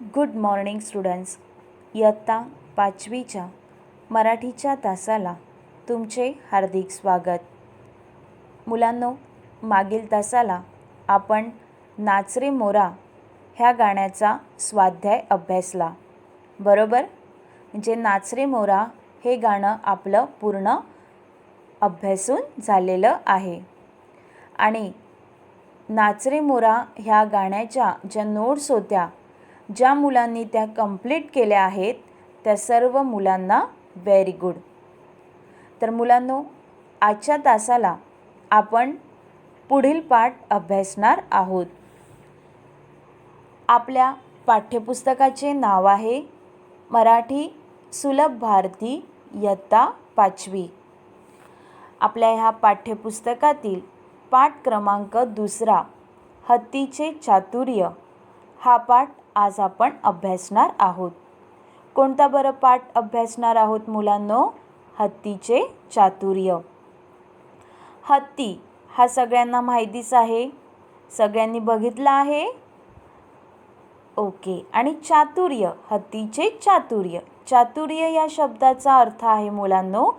Good morning students. इयत्ता 5वीच्या मराठीच्या तासाला तुमचे हार्दिक स्वागत. मुलांनो, मागील तासाला आपण नाच रे मोरा ह्या गाण्याचा स्वाध्याय अभ्यासला, बरोबर? म्हणजे नाच रे मोरा हे गाणं आपलं पूर्ण अभ्यासून झालेलं आहे. आणि नाच रे मोरा ह्या गाण्याच्या ज्या नोट्स होत्या, ज्या मुलांनी त्या कंप्लीट केल्या आहेत त्या सर्व मुलांना व्हेरी गुड. तर मुलांनो, आजच्या तासाला आपण पुढील पाठ अभ्यासणार आहोत. आपल्या पाठ्यपुस्तकाचे नाव आहे मराठी सुलभ भारती इयत्ता 5वी. आपल्या ह्या पाठ्यपुस्तकातील पाठ क्रमांक 2 हत्तीचे चातुर्य हा पाठ आज आपण अभ्यासणार आहोत. कोणता बरं पाठ अभ्यासणार आहोत मुलांनो? हत्तीचे चातुर्य. हत्ती हा सगळ्यांना माहितीच आहे, सगळ्यांनी बघितला आहे. ओके. आणि चातुर्य, हत्तीचे चातुर्य. चातुर्य या शब्दाचा अर्थ आहे मुलांनो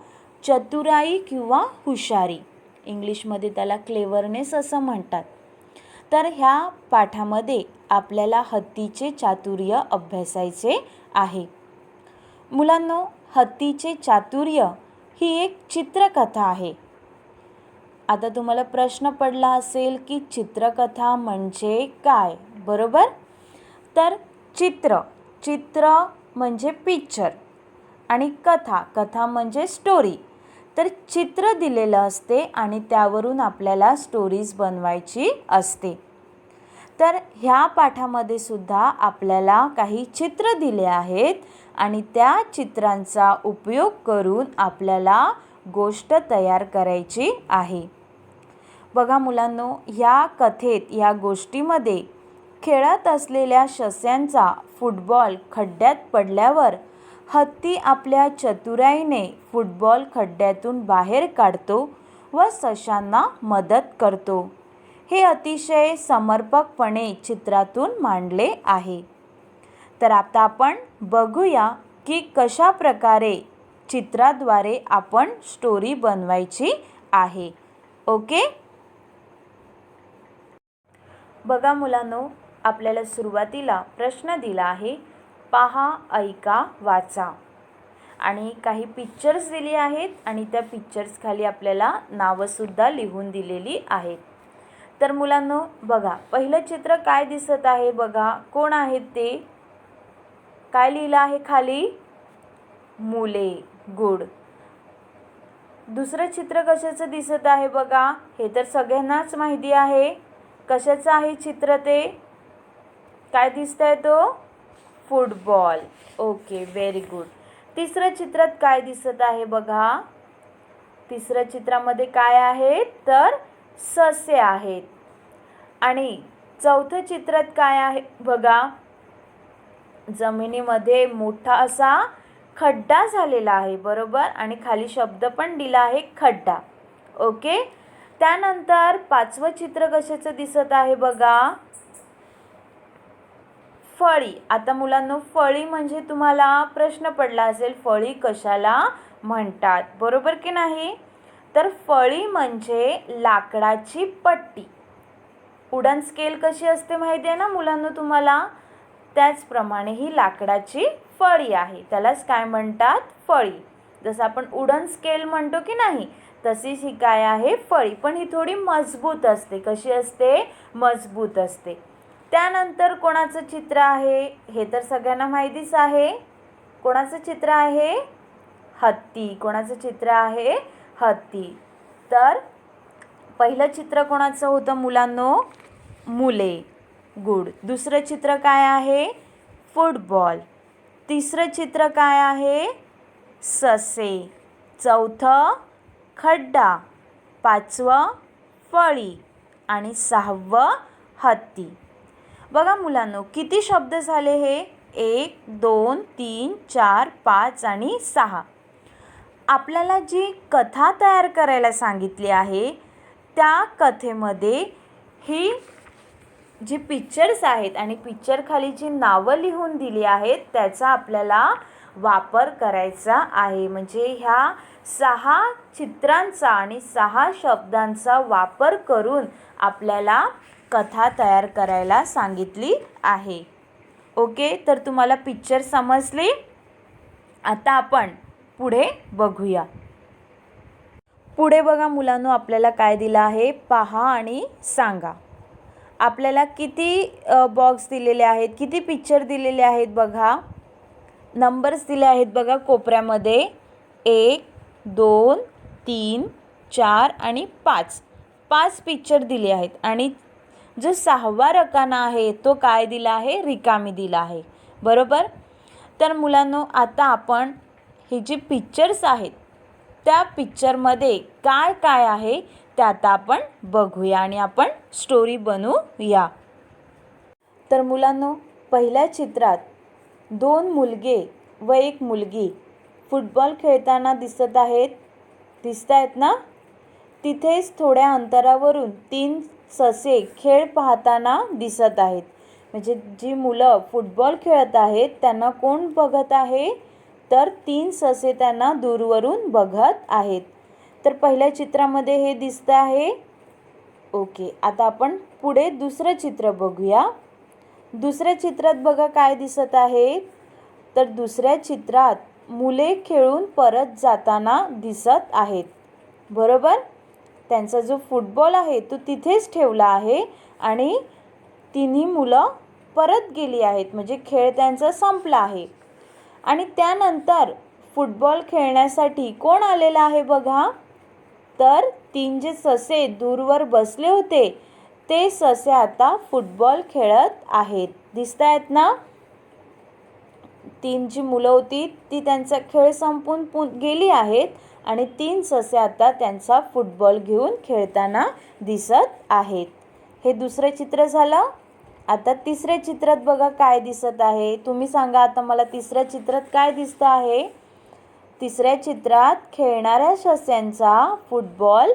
चतुराई किंवा हुशारी. इंग्लिशमध्ये त्याला क्लेवरनेस असं म्हणतात. तर ह्या पाठामध्ये आपल्याला हत्तीचे चातुर्य अभ्यासायचे आहे. मुलांनो, हत्तीचे चातुर्य ही एक चित्रकथा आहे. आता तुम्हाला प्रश्न पडला असेल की चित्रकथा म्हणजे काय, बरोबर? तर चित्र म्हणजे पिक्चर आणि कथा म्हणजे स्टोरी. तर चित्र दिलेलं असते आणि त्यावरून आपल्याला स्टोरीज बनवायची असते. तर ह्या पाठामध्ये सुद्धा आपल्याला काही चित्र दिले आहेत आणि त्या चित्रांचा उपयोग करून आपल्याला गोष्ट तयार करायची आहे. बघा मुलांनो, ह्या कथेत, ह्या गोष्टीमध्ये खेळत असलेल्या सस्यांचा फुटबॉल खड्ड्यात पडल्यावर हत्ती आपल्या चतुराईने फुटबॉल खड्ड्यातून बाहेर काढतो व सशांना मदत करतो. हे अतिशय समर्पकपणे चित्रातून मांडले आहे. तर आता आपण बघूया की कशा प्रकारे चित्राद्वारे आपण स्टोरी बनवायची आहे. ओके. बघा मुलांनो, आपल्याला सुरुवातीला प्रश्न दिला आहे, पहा, ऐका, वाचा. आणि काही पिक्चर्स दिली आहेत आणि त्या पिक्चर्स खाली आपल्याला नावंसुद्धा लिहून दिलेली आहेत. तर मुलांनो बघा, पहिलं चित्र काय दिसत आहे बघा, कोण आहेत ते? काय लिहिलं आहे खाली? मुले. गुड. दुसरं चित्र कशाचं दिसत आहे बघा? हे तर सगळ्यांनाच माहिती आहे. कशाचं आहे चित्र ते? काय दिसतंय तो? फुटबॉल. Okay, very good. तिसरं चित्रात काय दिसत आहे बघा? तिसऱ्या चित्रामध्ये काय आहे तर ससे आहेत. आणि चौथं चित्रात काय आहे बघा? जमिनीमध्ये मोठा असा खड्डा झालेला आहे, बरोबर? आणि खाली शब्द पण दिला आहे, खड्डा. ओके. त्यानंतर पाचवं चित्र कशाचं दिसत आहे बघा? फळी. आता मुलांनो, फळी म्हणजे तुम्हाला प्रश्न पडला असेल, फळी कशाला म्हणतात, बरोबर की नाही? तर फळी म्हणजे लाकडाची पट्टी. वुडन स्केल कशी असते माहिती आहे ना मुलांनो तुम्हाला? त्याचप्रमाणे ही लाकडाची फळी आहे, त्यालाच काय म्हणतात? फळी. जसं आपण वुडन स्केल म्हणतो की नाही, तशीच ही काय आहे? फळी. पण ही थोडी मजबूत असते. कशी असते? मजबूत असते. त्यानंतर कोणाचं चित्र आहे? हे तर सगळ्यांना माहितीच आहे. कोणाचं चित्र आहे? हत्ती. कोणाचं चित्र आहे? हत्ती. तर पहिलं चित्र कोणाचं होतं मुलांनो? मुले. गुड. दुसरं चित्र काय आहे? फुटबॉल. तिसरं चित्र काय आहे? ससे. चौथं खड्डा. पाचवं फळी. आणि सहावं हत्ती. बघा मुलांनो, किती शब्द झाले हे? 1 2 3 4 5 आणि 6. आपल्याला जी कथा तयार करायला सांगितली आहे त्या कथेमध्ये ही जी पिक्चर्स आहेत आणि पिक्चरखाली जी नावं लिहून दिली आहेत त्याचा आपल्याला वापर करायचा आहे. म्हणजे ह्या 6 चित्रांचा आणि 6 शब्दांचा वापर करून आपल्याला कथा तयार करायला सांगितली आहे. ओके, तर तुम्हाला पिक्चर समजली. आता आपण पुढे बघूया. पुढे बघा मुलांनो, आपल्याला काय दिलं आहे पहा आणि सांगा. आपल्याला किती बॉक्स दिलेले आहेत, किती पिक्चर दिलेले आहेत बघा. नंबर्स दिले आहेत बघा कोपऱ्यामध्ये 1 2 3 4 आणि 5. 5 पिक्चर दिले आहेत आणि जो 6वा रकाना आहे तो काय दिला आहे, रिकामी दिला आहे. बरोबर. तर मुलांनो, आता आपण हे जे पिक्चर्स आहेत त्या पिक्चरमध्ये काय काय आहे ते आता आपण बघूया आणि आपण स्टोरी बनवूया. तर मुलांनो, पहिल्या चित्रात 2 मुलगे व 1 मुलगी फुटबॉल खेळताना दिसत आहेत ना. तिथेच थोड्या अंतरावरून 3 ससे खेळ पाहताना दिसत आहेत. म्हणजे जी मुलं फुटबॉल खेळत आहेत त्यांना कोण बघत आहे, तर 3 ससे त्यांना दूरवरून बघत आहेत. तर पहिल्या चित्रामध्ये हे दिसतं आहे. ओके, आता आपण पुढे दुसरं चित्र बघूया. दुसऱ्या चित्रात बघा काय दिसत आहे, तर दुसऱ्या चित्रात मुले खेळून परत जाताना दिसत आहेत. बरोबर. त्यांचा जो फुटबॉल आहे तो तिथेच ठेवला आहे आणि तिन्ही मुलं परत गेली आहेत. म्हणजे खेळ त्यांचा संपला आहे. आणि त्यानंतर फुटबॉल खेळण्यासाठी कोण आलेला आहे बघा, तर 3 जे ससे दूरवर बसले होते ते ससे आता फुटबॉल खेळत आहेत. दिसत आहेत ना. 3 जी मुलं होती ती त्यांचा खेळ संपून गेली आहेत आणि 3 ससे आता त्यांचा फुटबॉल घेऊन खेळताना दिसत आहेत. हे दुसरे चित्र झालं. आता तिसऱ्या चित्रात बघा काय दिसत आहे. तुम्ही सांगा आता मला तिसऱ्या चित्रात काय दिसतं आहे. तिसऱ्या चित्रात खेळणाऱ्या सस्यांचा फुटबॉल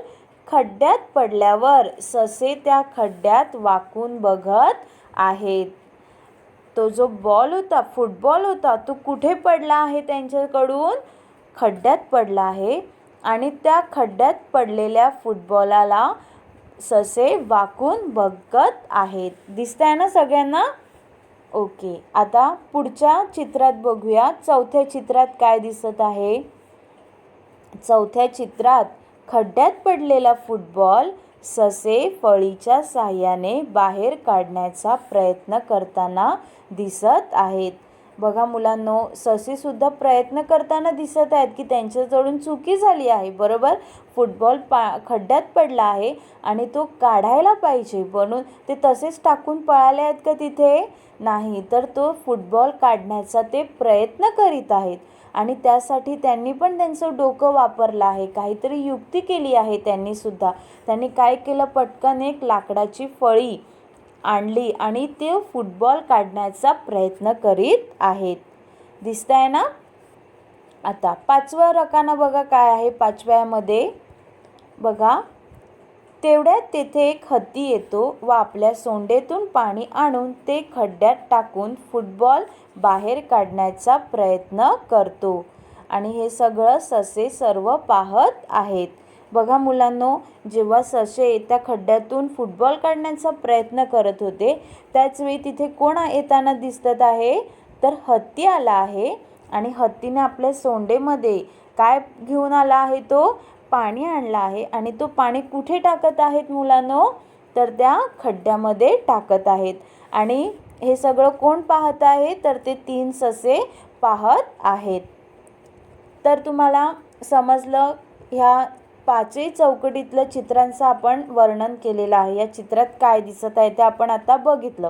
खड्ड्यात पडल्यावर ससे त्या खड्ड्यात वाकून बघत आहेत. तो जो बॉल होता, फुटबॉल होता, तो कुठे पडला आहे त्यांच्याकडून, खड्ड्यात पडला आहे आणि त्या खड्ड्यात पडलेल्या फुटबॉलाला ससे वाकून बघत आहेत. दिसतंय ना सगळ्यांना. ओके, आता पुढच्या चित्रात बघूया. चौथ्या चित्रात काय दिसत आहे. चौथ्या चित्रात खड्ड्यात पडलेला फुटबॉल ससे फळीच्या साहाय्याने बाहेर काढण्याचा प्रयत्न करताना दिसत आहेत. बघा मुलांनो, ससेसुद्धा प्रयत्न करताना दिसत आहेत की त्यांच्याजवळून चुकी झाली आहे. बरोबर. फुटबॉल खड्ड्यात पडला आहे आणि तो काढायला पाहिजे, म्हणून ते तसेच टाकून पळाले आहेत का तिथे, नाही, तर तो फुटबॉल काढण्याचा ते प्रयत्न करीत आहेत. आणि त्यासाठी त्यांनी पण त्यांचं डोकं वापरलं आहे, काहीतरी युक्ती केली आहे त्यांनीसुद्धा. त्यांनी काय केलं, पटकन एक लाकडाची फळी आणली आणि ते फुटबॉल काढण्याचा प्रयत्न करीत आहेत. दिसतंय ना. आता 5वा रकाना बघा काय आहे. 5व्यामध्ये बघा, तेवढ्यात तेथे एक हत्ती येतो व आपल्या सोंडेतून पाणी आणून ते खड्ड्यात टाकून फुटबॉल बाहेर काढण्याचा प्रयत्न करतो. आणि हे सगळं ससे सर्व पाहत आहेत. बघा मुलांनो, जेव्हा ससे त्या खड्ड्यातून फुटबॉल काढण्याचा प्रयत्न करत होते त्याचवेळी तिथे कोण येताना दिसत आहे, तर हत्ती आला आहे. आणि हत्तीने आपल्या सोंडेमध्ये काय घेऊन आला आहे, तो पाणी आणला आहे. आणि तो पाणी कुठे टाकत आहेत मुलांनो, तर त्या खड्ड्यामध्ये टाकत आहेत. आणि हे सगळं कोण पाहत आहे, तर ते 3 ससे पाहत आहेत. तर तुम्हाला समजलं, ह्या 5ही चौकटीतलं चित्रांचं आपण वर्णन केलेलं आहे. या चित्रात काय दिसत आहे ते आपण आता बघितलं.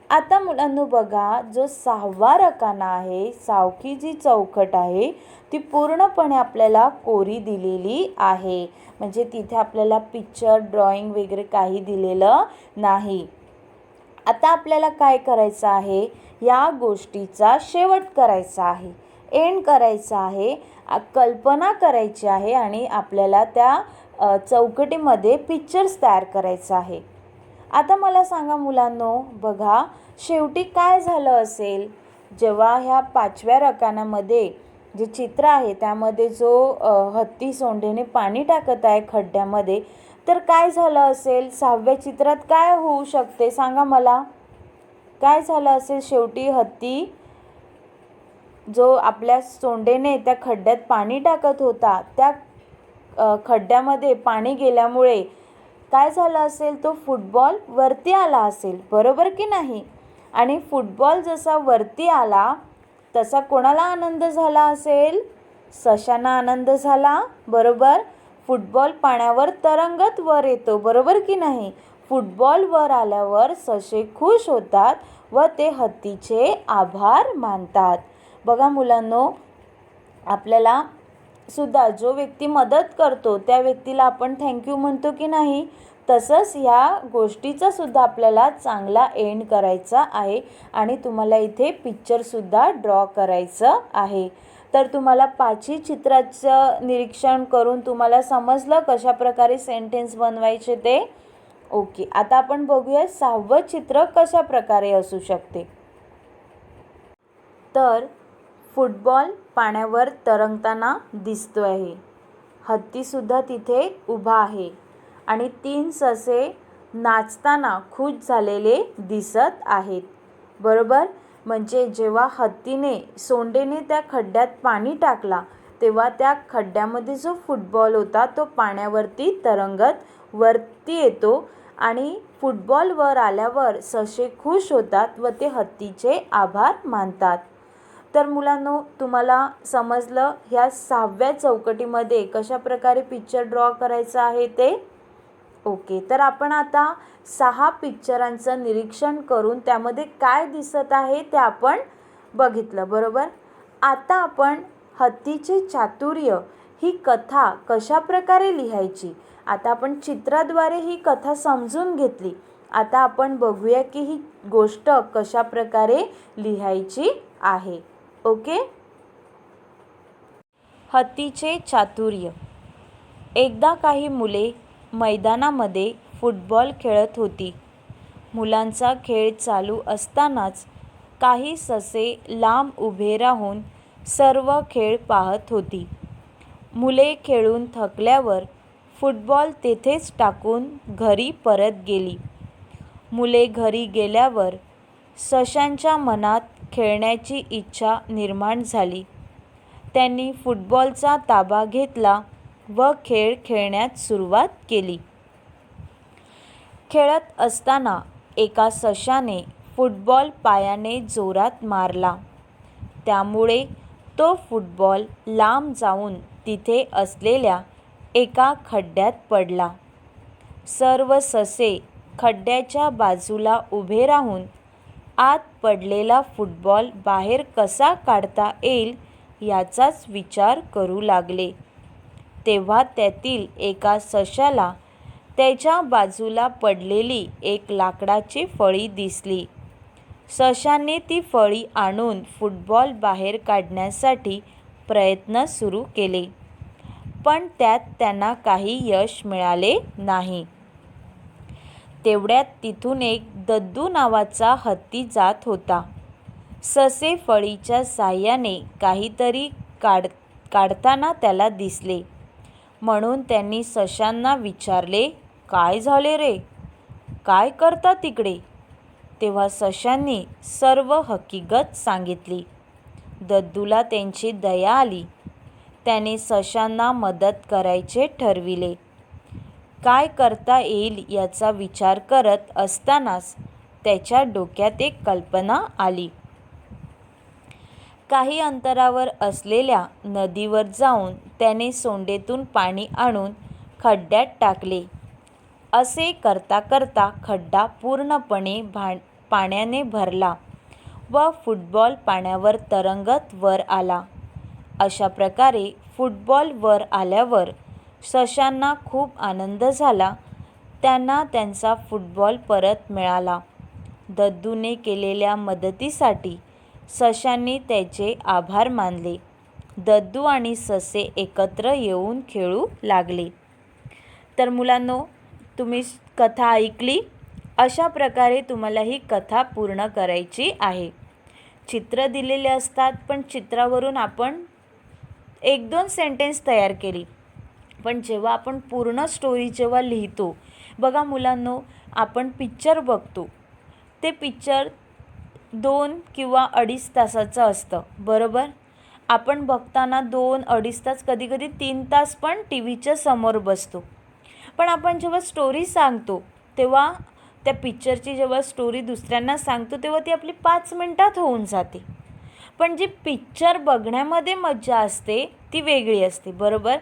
आता मुलांनो बघा, जो 6वा रकाना आहे, सावकी जी चौकट आहे ती पूर्णपणे आपल्याला कोरी दिलेली आहे. म्हणजे तिथे आपल्याला पिक्चर, ड्रॉइंग वगैरे काही दिलेलं नाही. आता आपल्याला काय करायचं आहे, या गोष्टीचा शेवट करायचा आहे, एंड करायचा आहे, कल्पना करायची आहे आणि आपल्याला त्या चौकटीमध्ये पिक्चर्स तयार करायचं आहे. आता मला सांगा मुलांनो, बघा शेवटी काय झालं असेल जेव्हा ह्या 5व्या रकान्यामध्ये जे चित्र आहे त्यामध्ये जो हत्ती सोंडेने पाणी टाकत आहे खड्ड्यामध्ये, तर काय झालं असेल? 6व्या चित्रात काय होऊ शकते सांगा मला? काय झालं असेल शेवटी? हत्ती जो आपल्या सोंडेने त्या खड्ड्यात पाणी टाकत होता, त्या खड्ड्यामध्ये पाणी गेल्यामुळे काय झालं असेल? तो फुटबॉल वरती आला असेल, बरोबर की नाही? आणि फुटबॉल जसा वरती आला तसा कोणाला आनंद झाला असेल? सशांना आनंद झाला, बरोबर. फुटबॉल पाण्यावर तरंगत वर येतो, बरोबर की नाही? फुटबॉल वर आल्यावर ससे खुश होतात व ते हत्तीचे आभार मानतात. बघा मुलांनो, आपल्याला सुद्धा जो व्यक्ती मदत करतो त्या व्यक्तीला आपण थँक्यू म्हणतो की नाही? तसंच ह्या गोष्टीचा सुद्धा आपल्याला चांगला एंड करायचा आहे आणि तुम्हाला इथे पिक्चरसुद्धा ड्रॉ करायचं आहे. तर तुम्हाला 5ही चित्राचं निरीक्षण करून तुम्हाला समजलं कशा प्रकारे सेंटेन्स बनवायचे ते? ओके, आता आपण बघूया 6वं चित्र कशा प्रकारे असू शकते. तर फुटबॉल पाण्यावर तरंगताना दिसतो आहे. हत्तीसुद्धा तिथे उभा आहे आणि 3 ससे नाचताना खुश झालेले दिसत आहेत, बरोबर. म्हणजे जेव्हा हत्तीने सोंडेने त्या खड्ड्यात पाणी टाकला तेव्हा त्या खड्ड्यामध्ये जो फुटबॉल होता तो पाण्यावरती तरंगत वरती येतो आणि फुटबॉल वर आल्यावर ससे खुश होतात व ते हत्तीचे आभार मानतात. तर मुलांनो, तुम्हाला समजलं ह्या 6व्या चौकटीमध्ये कशा प्रकारे पिक्चर ड्रॉ करायचं आहे ते? ओके, तर आपण आता 6 पिक्चरांचं निरीक्षण करून त्यामध्ये काय दिसत आहे ते आपण बघितलं, बरोबर. आता आपण हत्तीचे चातुर्य ही कथा कशा प्रकारे लिहायची, आता आपण चित्राद्वारे ही कथा समजून घेतली. आता आपण बघूया की ही गोष्ट कशा प्रकारे लिहायची आहे. ओके. हत्तीचे चातुर्य. एकदा काही मुले मैदानामध्ये फुटबॉल खेळत होती. मुलांचा खेळ चालू असतानाच काही ससे लांब उभे राहून सर्व खेळ पाहत होती. मुले खेळून थकल्यावर फुटबॉल तेथेच टाकून घरी परत गेली. मुले घरी गेल्यावर सशांच्या मनात खेळण्याची इच्छा निर्माण झाली. त्यांनी फुटबॉलचा ताबा घेतला व खेळ खेळण्यास सुरुवात केली. खेळत असताना एका सशाने फुटबॉल पायाने जोरात मारला. त्यामुळे तो फुटबॉल लांब जाऊन तिथे असलेल्या एका खड्ड्यात पडला. सर्व ससे खड्ड्याच्या बाजूला उभे राहून आत पडलेला फुटबॉल बाहेर कसा काढता येईल याचाच विचार करू लागले. तेव्हा त्यातील एका सशाला त्याच्या बाजूला पडलेली एक लाकडाची फळी दिसली. सशाने ती फळी आणून फुटबॉल बाहेर काढण्यासाठी प्रयत्न सुरू केले, पण त्यात त्यांना काही यश मिळाले नाही. तेवढ्यात तिथून एक दद्दू नावाचा हत्ती जात होता. ससे फळीच्या साहाय्याने काहीतरी काढताना त्याला दिसले, म्हणून त्यांनी सशांना विचारले, काय झाले रे? काय करता तिकडे? तेव्हा सशांनी सर्व हकीकत सांगितली. दद्दूला त्यांची दया आली. त्याने सशांना मदत करायचे ठरविले. काय करता येईल याचा विचार करत असतानाच त्याच्या डोक्यात एक कल्पना आली. काही अंतरावर असलेल्या नदीवर जाऊन त्याने सोंडेतून पाणी आणून खड्ड्यात टाकले. असे करता करता खड्डा पूर्णपणे पाण्याने भरला व फुटबॉल पाण्यावर तरंगत वर आला. अशा प्रकारे फुटबॉल वर आल्यावर सशांना खूप आनंद झाला. त्यांना त्यांचा फुटबॉल परत मिळाला. दद्दूने केलेल्या मदतीसाठी सशांनी त्याचे आभार मानले. दद्दू आणि ससे एकत्र येऊन खेळू लागले. तर मुलांनो, तुम्ही कथा ऐकली अशा प्रकारे तुम्हाला ही कथा पूर्ण करायची आहे. चित्र दिलेले असतात, पण चित्रावरून आपण 1-2 सेंटेन्स तयार केली. पण जेव्हा आपण पूर्ण स्टोरी जेव्हा लिहितो, बघा मुलांनो, आपण पिक्चर बघतो, ते पिक्चर 2 किंवा 2.5 तासाचं असतं, बरोबर. आपण बघताना 2-2.5 तास, कधीकधी 3 तास पण टी व्हीच्या समोर बसतो. पण आपण जेव्हा स्टोरी सांगतो, तेव्हा त्या पिक्चरची जेव्हा स्टोरी दुसऱ्यांना सांगतो, तेव्हा ती आपली 5 मिनटात होऊन जाते. पण जी पिक्चर बघण्यामध्ये मजा असते ती वेगळी असते, बरोबर.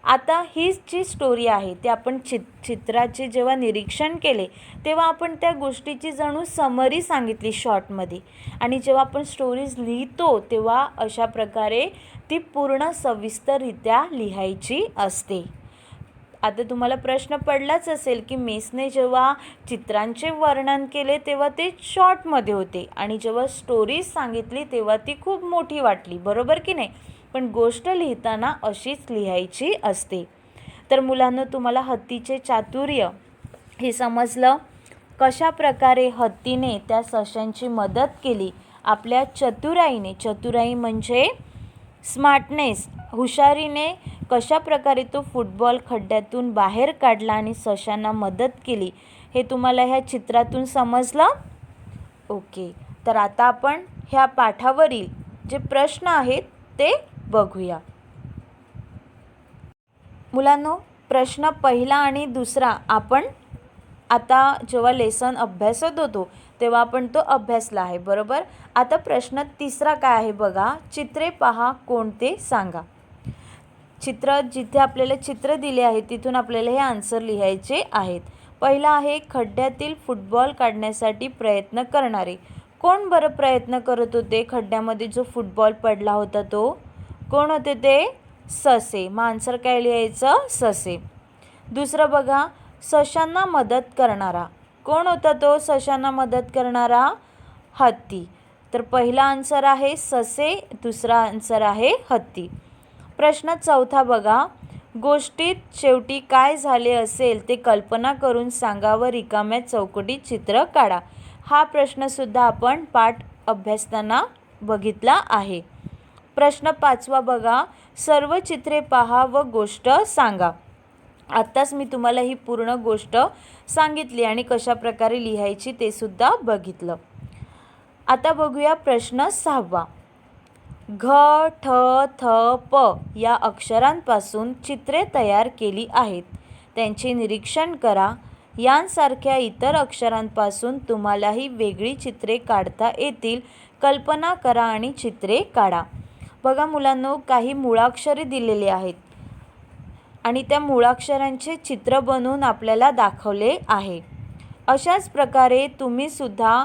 आता ही जी स्टोरी आहे ते आपण चित्राचे जेव्हा निरीक्षण केले, तेव्हा आपण त्या गोष्टीची जणू समरी सांगितली शॉर्टमध्ये. आणि जेव्हा आपण स्टोरीज लिहितो, तेव्हा अशा प्रकारे ती पूर्ण सविस्तररित्या लिहायची असते. आता तुम्हाला प्रश्न पडलाच असेल की मिसने जेव्हा चित्रांचे वर्णन केले तेव्हा ते शॉर्टमध्ये होते, आणि जेव्हा स्टोरीज सांगितली तेव्हा ती खूप मोठी वाटली, बरोबर की नाही. पण गोष्ट लिहिताना अशीच लिहायची असते. तर मुलांनो, तुम्हाला हत्तीचे चातुर्य हे समजलं. कशा प्रकारे हत्तीने त्या सशांची मदत केली आपल्या चतुराईने. चतुराई म्हणजे स्मार्टनेस, हुशारीने कशा प्रकारे तो फुटबॉल खड्ड्यातून बाहेर काढला आणि सशांना मदत केली, हे तुम्हाला ह्या चित्रातून समजलं. ओके, तर आता आपण ह्या पाठावरील जे प्रश्न आहेत ते बघूया. मुलांनो, प्रश्न पहिला आणि दुसरा आपण आता जेव्हा लेसन अभ्यासत होतो तेव्हा आपण तो अभ्यासला आहे, बरोबर. आता प्रश्न तिसरा काय आहे बघा. चित्रे पहा, कोणते सांगा. चित्र, जिथे आपल्याला चित्र दिले आहे तिथून आपल्याला हे आन्सर लिहायचे आहेत. पहिला आहे, खड्ड्यातील फुटबॉल काढण्यासाठी प्रयत्न करणारे. कोण बरं प्रयत्न करत होते खड्ड्यामध्ये जो फुटबॉल पडला होता तो? कोण होते ते? ससे. मग आन्सर काय लिहायचं? ससे. दुसरं बघा, सशांना मदत करणारा. कोण होता तो सशांना मदत करणारा? हत्ती. तर पहिला आन्सर आहे ससे, दुसरा आन्सर आहे हत्ती. प्रश्न चौथा बघा, गोष्टीत शेवटी काय झाले असेल ते कल्पना करून सांगा व रिकाम्या चौकटीत चित्र काढा. हा प्रश्नसुद्धा आपण पाठ अभ्यासताना बघितला आहे. प्रश्न पाचवा बघा, सर्व चित्रे पहा व गोष्ट सांगा. आत्ताच मी तुम्हाला ही पूर्ण गोष्ट सांगितली आणि कशा प्रकारे लिहायची ते सुद्धा बघितलं. आता बघूया प्रश्न सहावा. घ, ठ, थ, प या अक्षरांपासून चित्रे तयार केली आहेत. त्यांचे निरीक्षण करा. यांसारख्या इतर अक्षरांपासून तुम्हालाही वेगळी चित्रे काढता येतील. कल्पना करा आणि चित्रे काढा. बघा मुलांनो, काही मुळाक्षरे दिलेले आहेत आणि त्या मुळाक्षरांचे चित्र बनवून आपल्याला दाखवले आहे. अशाच प्रकारे तुम्ही सुद्धा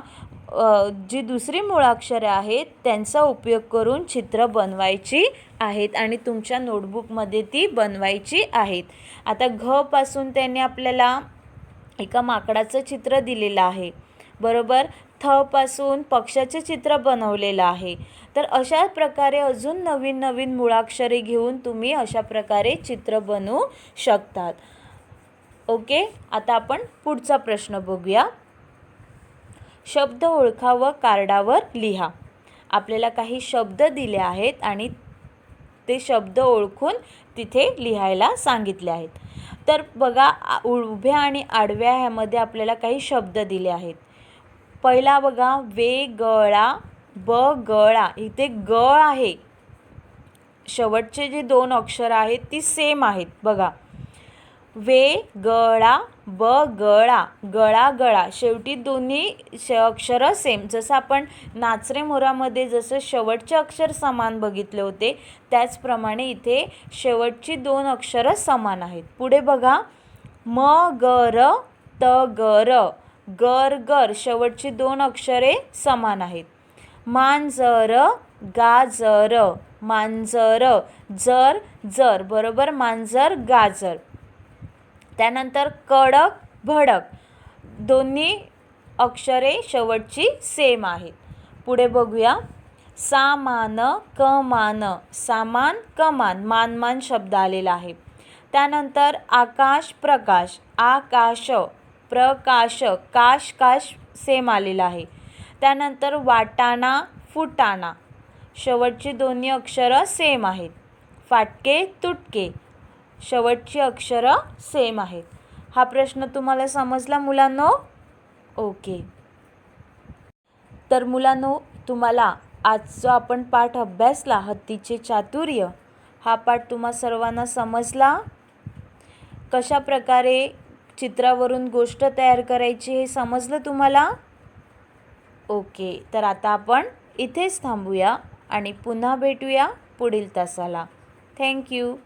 जी दुसरी मुळाक्षरे आहेत त्यांचा उपयोग करून चित्र बनवायची आहेत आणि तुमच्या नोटबुकमध्ये ती बनवायची आहेत. आता घ पासून त्यांनी आपल्याला एका माकडाचं चित्र दिलेलं आहे, बरोबर. थ पासून पक्षाचे चित्र बनवलेलं आहे. तर अशा प्रकारे अजून नवीन नवीन मुळाक्षरे घेऊन तुम्ही अशा प्रकारे चित्र बनवू शकतात. ओके, आता आपण पुढचा प्रश्न बघूया. शब्द ओळखा व कार्डावर लिहा. आपल्याला काही शब्द दिले आहेत आणि ते शब्द ओळखून तिथे लिहायला सांगितले आहेत. तर बघा, उभ्या आणि आडव्या ह्यामध्ये आपल्याला काही शब्द दिले आहेत. पहिला बघा, वेगळा, बगळा. इथे ग आहे, शेवटचे जे 2 अक्षर आहेत ती सेम आहेत. बघा, वेगळा, बगळा, गळा गळा, शेवटी दोन्ही अक्षरं सेम. जसं आपण नाचरे मोरामध्ये जसं शेवटचे अक्षर समान बघितले होते, त्याचप्रमाणे इथे शेवटची 2 अक्षरं समान आहेत. पुढे बघा, मगर, तगर, गरगर, शेवटची 2 अक्षरे समान आहेत. मांजर, गाजर, मांजर, जर जर, बरोबर, मांजर गाजर. त्यानंतर कडक, भडक, दोन्ही अक्षरे शेवटची सेम आहेत. पुढे बघूया, सामान, कमान, सामान, कमान, मानमान शब्द आलेला आहे. त्यानंतर आकाश, प्रकाश, आकाश, प्रकाश, काश काश सेम आलेला आहे. त्यानंतर वाटाणा, फुटाणा, शेवटची दोन्ही अक्षरं सेम आहेत. फाटके, तुटके, शेवटची अक्षरं सेम आहेत. हा प्रश्न तुम्हाला समजला मुलांनो? ओके. तर मुलांनो, तुम्हाला आज जो आपण पाठ अभ्यासला हत्तीचे चातुर्य, हा पाठ तुम्हा सर्वांना समजला? कशा प्रकारे चित्रावरून गोष्ट तयार करायची हे समजलं तुम्हाला? ओके. तर आता आपण इथेच थांबूया आणि पुन्हा भेटूया पुढील तासाला. थँक्यू.